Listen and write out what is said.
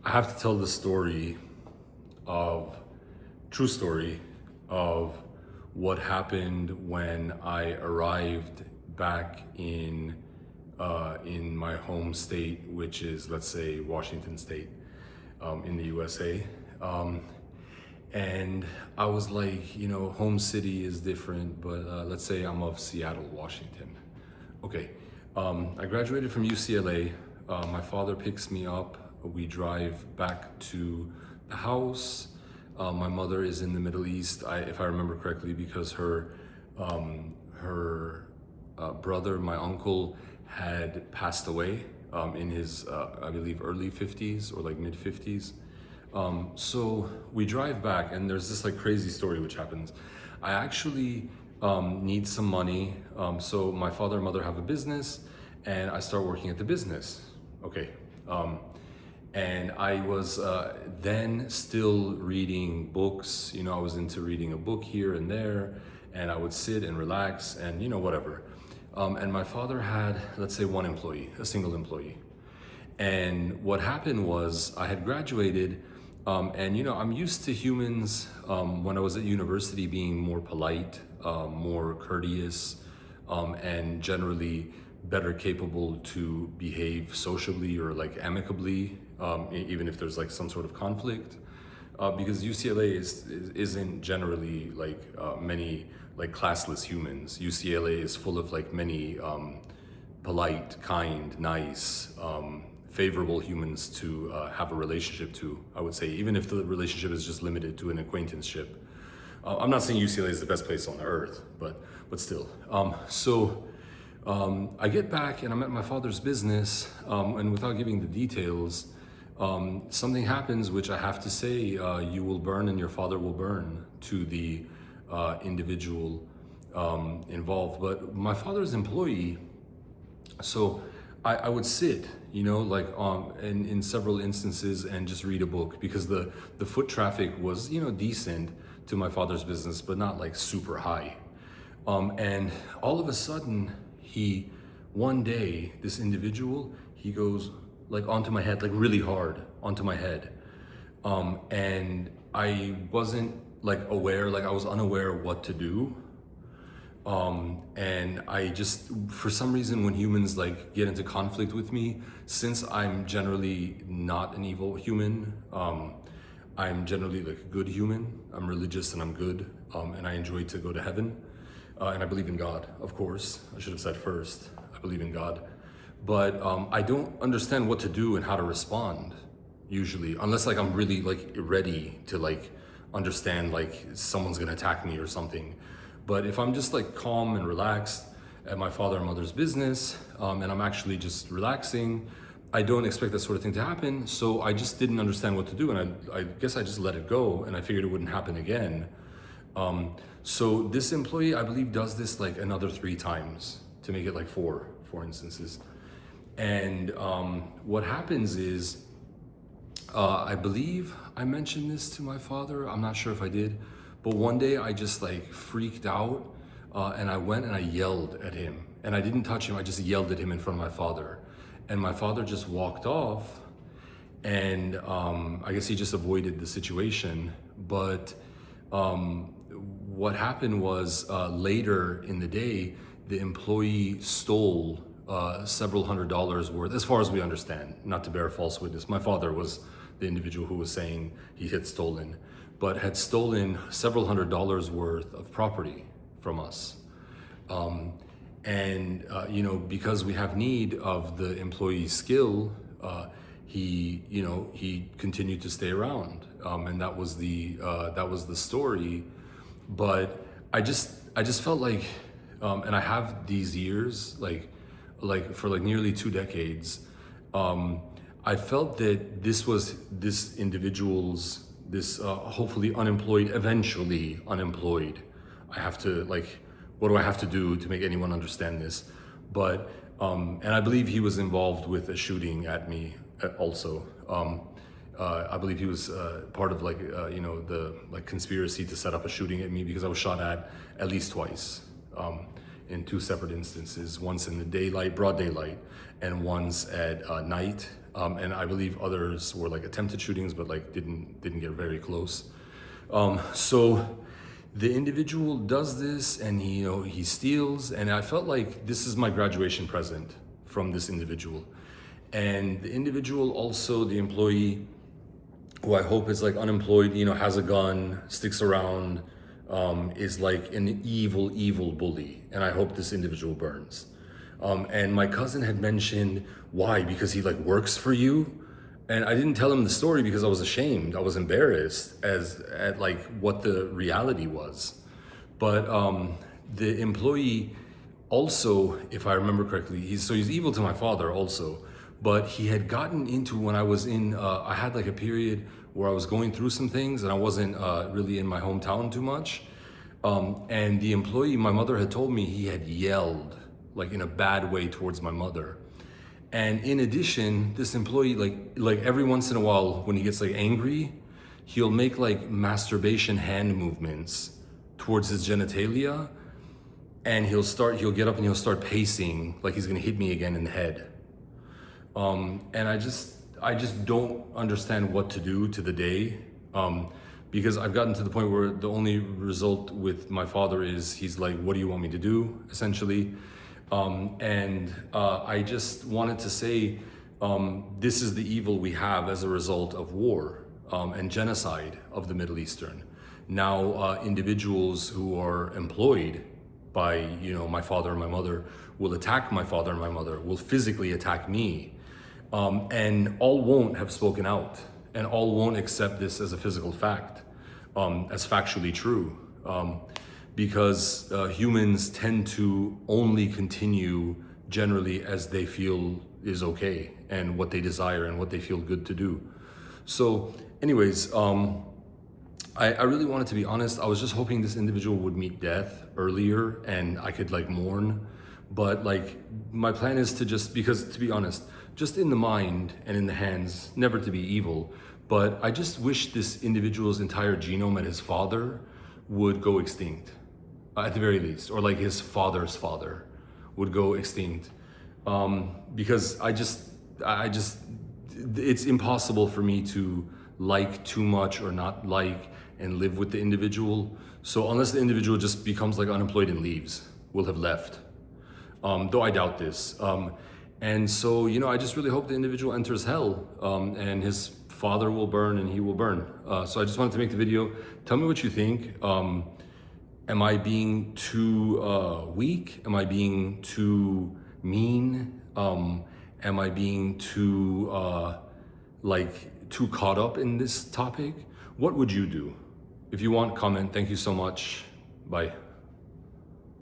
I have to tell the story of, true story of what happened when I arrived back in my home state, which is, let's say, Washington State, in the USA. Um, and I was like, home city is different, but let's say I'm of Seattle, Washington. Okay, I graduated from UCLA. My father picks me up. We drive back to the house. My mother is in the Middle East, if I remember correctly, because her brother, my uncle, had passed away in his, I believe, early 50s or like mid 50s. So we drive back, and there's this like crazy story which happens. I actually need some money. So my father and mother have a business, and I start working at the business. Okay. And I was then still reading books. I was into reading a book here and there, and I would sit and relax and whatever. And my father had, let's say, one employee, a single employee. And what happened was I had graduated, and I'm used to humans when I was at university being more polite, more courteous, and generally better capable to behave sociably or like amicably, even if there's like some sort of conflict. Because UCLA isn't generally like many like classless humans. UCLA is full of like many polite, kind, nice, favorable humans to have a relationship to, I would say, even if the relationship is just limited to an acquaintanceship. I'm not saying UCLA is the best place on earth, but still. I get back and I'm at my father's business, and without giving the details, something happens which I have to say, you will burn and your father will burn to the individual involved. But my father's employee, so I would sit, like in several instances and just read a book because the foot traffic was, decent to my father's business, but not like super high. And all of a sudden, one day, this individual, he goes like onto my head, like really hard onto my head. And I wasn't like aware, like I was unaware of what to do. And I just, for some reason, when humans like get into conflict with me, since I'm generally not an evil human, I'm generally like a good human. I'm religious and I'm good, and I enjoy to go to heaven. And I believe in God, of course. I should have said first, I believe in God. But I don't understand what to do and how to respond, usually, unless like I'm really like ready to like understand like someone's gonna attack me or something. But if I'm just like calm and relaxed at my father and mother's business, and I'm actually just relaxing, I don't expect that sort of thing to happen. So I just didn't understand what to do, and I guess I just let it go, and I figured it wouldn't happen again. So this employee, I believe, does this like another 3 times to make it like four instances. And what happens is, I believe I mentioned this to my father. I'm not sure if I did, but one day I just like freaked out, and I went and I yelled at him. And I didn't touch him, I just yelled at him in front of my father. And my father just walked off, and I guess he just avoided the situation. But what happened was, later in the day, the employee stole several $100s worth, as far as we understand, not to bear false witness. My father was the individual who was saying he had stolen, but had stolen several $100s worth of property from us. Because we have need of the employee's skill, he continued to stay around, and that was the story. But I just felt like, and I have these years, like for like nearly 2 decades, I felt that this individual's, hopefully unemployed, eventually unemployed. I have to like, what do I have to do to make anyone understand this? But, and I believe he was involved with a shooting at me also. I believe he was part of like, the like conspiracy to set up a shooting at me, because I was shot at least twice. in two separate instances, once in the daylight, broad daylight, and once at night. And I believe others were like attempted shootings, but like didn't get very close. So the individual does this, and he steals, and I felt like this is my graduation present from this individual. And the individual also, the employee, who I hope is like unemployed, has a gun, sticks around, is like an evil bully, and I hope this individual burns. And my cousin had mentioned, why? Because he like works for you? And I didn't tell him the story because I was ashamed. I was embarrassed at like what the reality was. But the employee also, if I remember correctly, he's evil to my father also. But he had gotten into, when I was I had like a period where I was going through some things and I wasn't really in my hometown too much. And the employee, my mother had told me, he had yelled like in a bad way towards my mother. And in addition, this employee, like every once in a while, when he gets like angry, he'll make like masturbation hand movements towards his genitalia, and he'll get up and he'll start pacing like he's gonna hit me again in the head. And I just don't understand what to do to the day, because I've gotten to the point where the only result with my father is he's like, "What do you want me to do?" essentially. And I just wanted to say, this is the evil we have as a result of war and genocide of the Middle Eastern. Now, individuals who are employed by, my father and my mother will attack my father and my mother, will physically attack me, and all won't have spoken out, and all won't accept this as a physical fact, as factually true. Because humans tend to only continue generally as they feel is okay and what they desire and what they feel good to do. So anyways, I really wanted to be honest. I was just hoping this individual would meet death earlier and I could like mourn. But like my plan is to because to be honest, just in the mind and in the hands, never to be evil. But I just wish this individual's entire genome and his father would go extinct. At the very least, or like his father's father would go extinct, because I just, it's impossible for me to like too much or not like and live with the individual. So unless the individual just becomes like unemployed and leaves, will have left, though I doubt this. And so, I just really hope the individual enters hell, and his father will burn and he will burn. So I just wanted to make the video. Tell me what you think. Am I being too weak? Am I being too mean? Am I being too too caught up in this topic? What would you do? If you want, comment. Thank you so much. Bye.